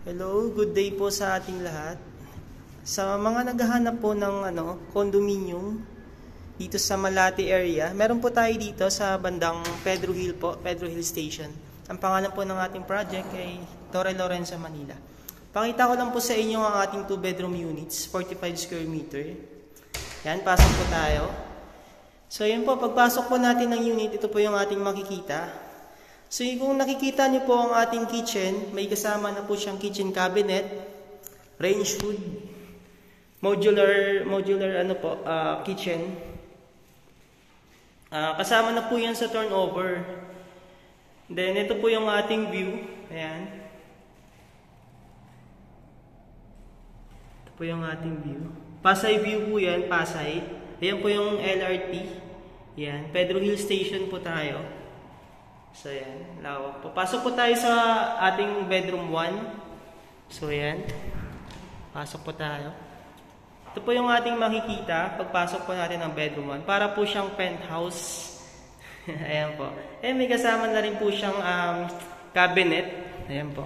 Hello, good day po sa ating lahat. Sa mga naghahanap po ng condominium dito sa Malate area, meron po tayo dito sa bandang Pedro Hill po, Pedro Hill Station. Ang pangalan po ng ating project ay Torre Lorenzo, Manila. Pakita ko lang po sa inyo ang ating 2-bedroom units, 45 square meter. Yan, pasok po tayo. So yun po, pagpasok po natin ng unit, ito po yung ating makikita. So kung nakikita niyo po ang ating kitchen, may kasama na po siyang kitchen cabinet, range hood, modular kitchen. Kasama na po yan sa turnover. Then ito po yung ating view. Ayan. Ito po yung ating view. Pasay view po yan, Pasay. Ayan po yung LRT. Ayan, Pedro Hill Station po tayo. So yan, lawak po. Pasok po tayo sa ating bedroom 1. So yan, pasok po tayo. Ito po yung ating makikita pagpasok po natin ng bedroom 1. Para po siyang penthouse. Ayan po. Eh may kasama na rin po siyang cabinet. Ayan po.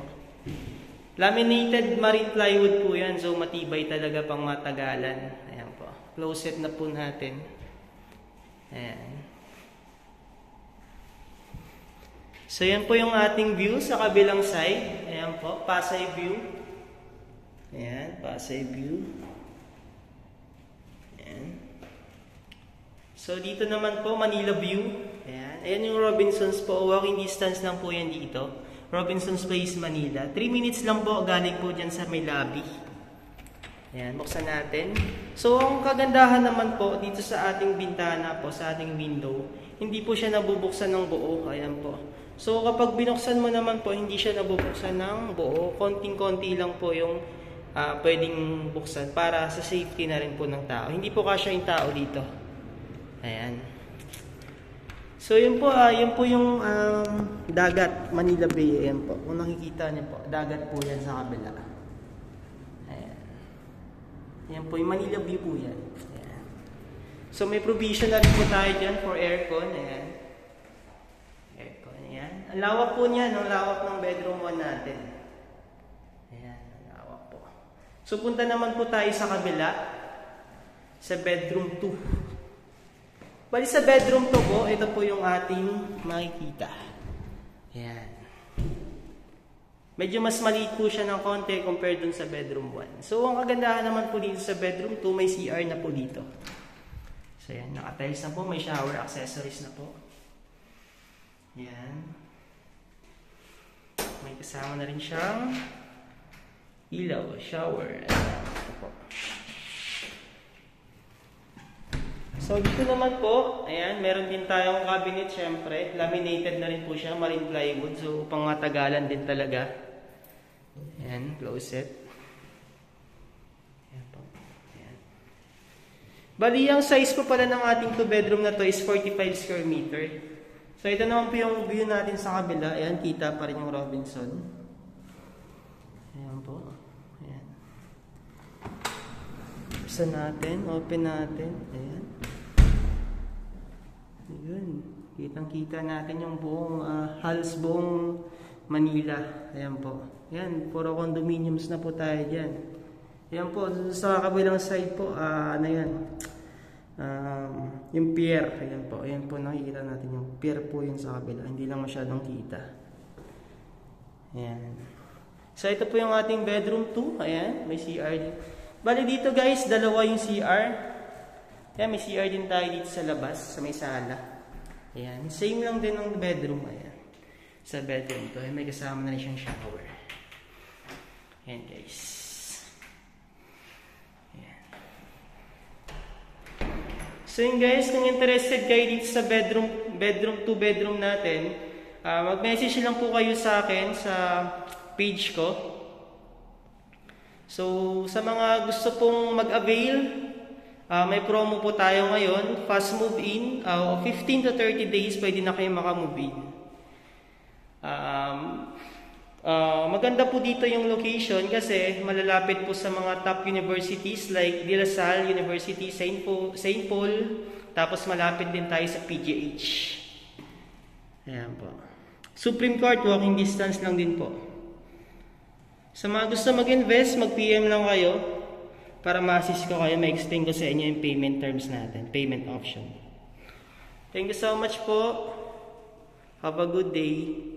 Laminated marine plywood po yan. So matibay talaga pang matagalan. Ayan po. Closet na po natin. Ayan. So yan po yung ating view sa kabilang side. Ayan po, Pasay view. Ayan, Pasay view. Ayan. So dito naman po, Manila view. Ayan, ayan yung Robinsons po. Walking distance lang po yan dito. Robinsons Place, Manila. 3 minutes lang po, galing po dyan sa may lobby. Ayan, buksan natin. So ang kagandahan naman po dito sa ating bintana po, sa ating window, hindi po siya nabubuksan ng buo. Ayan po. So kapag binuksan mo naman po, hindi siya nabubuksan ng buo. Konting-konti lang po yung pwedeng buksan para sa safety na rin po ng tao. Hindi po kasya yung tao dito. Ayan. So yun po yung dagat, Manila Bay. Ayan po. Kung nakikita niyo po, dagat po yan sa kabila. Ayan. Ayan po yung Manila Bay po yan. Ayan. So may provision na rin po tayo dyan for aircon. Ayan. Ang lawak po niya, ang lawak ng bedroom 1 natin. Ayan, ang lawak po. So punta naman po tayo sa kabila, sa bedroom 2. Bali sa bedroom 2 po, ito po yung ating makikita. Ayan. Medyo mas maliit po siya ng konti compared dun sa bedroom 1. So ang kagandahan naman po dito sa bedroom 2, may CR na po dito. So ayan, naka-tiles na po, may shower accessories na po. Ayan. May kasama na rin siyang ilaw, shower. So dito naman po, ayan, meron din tayong cabinet syempre. Laminated na rin po siya, marine plywood. So upang matagalan din talaga. Ayan, closet. Ayan po. Ayan. Bali, ang size po pala ng ating 2-bedroom na to is 45 square meter. So ito naman po yung view natin sa kabila. Ayan, kita pa rin yung Robinson. Ayan po. Ayan. Buksan natin, open natin. Ayan. Ayan. Kitang-kita natin yung buong halos buong Manila. Ayan po. Ayan, puro condominiums na po tayo dyan. Ayan po, sa kabilang side po, ano yan? Yung pier, ayan po nakikita natin yung pier po yun sa kabila, hindi lang masyadong kita. Ayan. So ito po yung ating bedroom 2, ayan, may CR din. Bali dito guys, dalawa yung CR. Ayan, may CR din tayo dito sa labas, sa may sala. Ayan, same lang din ng bedroom, ayan. Sa bedroom to, may kasama na rin siyang shower. Ayan guys. So yun guys, kung interested kayo dito sa bedroom 2-bedroom natin, mag-message lang po kayo sa akin sa page ko. So sa mga gusto pong mag-avail, may promo po tayo ngayon, fast move in, 15 to 30 days pwede na kayo maka-move in. Maganda po dito yung location kasi malalapit po sa mga top universities like De La Salle University, St. Paul, tapos malapit din tayo sa PGH. Ayan po. Supreme Court, walking distance lang din po. Sa mga gusto mag-invest, mag-PM lang kayo para ma-assist ko kayo, ma-explain ko sa inyo yung payment terms natin, payment option. Thank you so much po. Have a good day.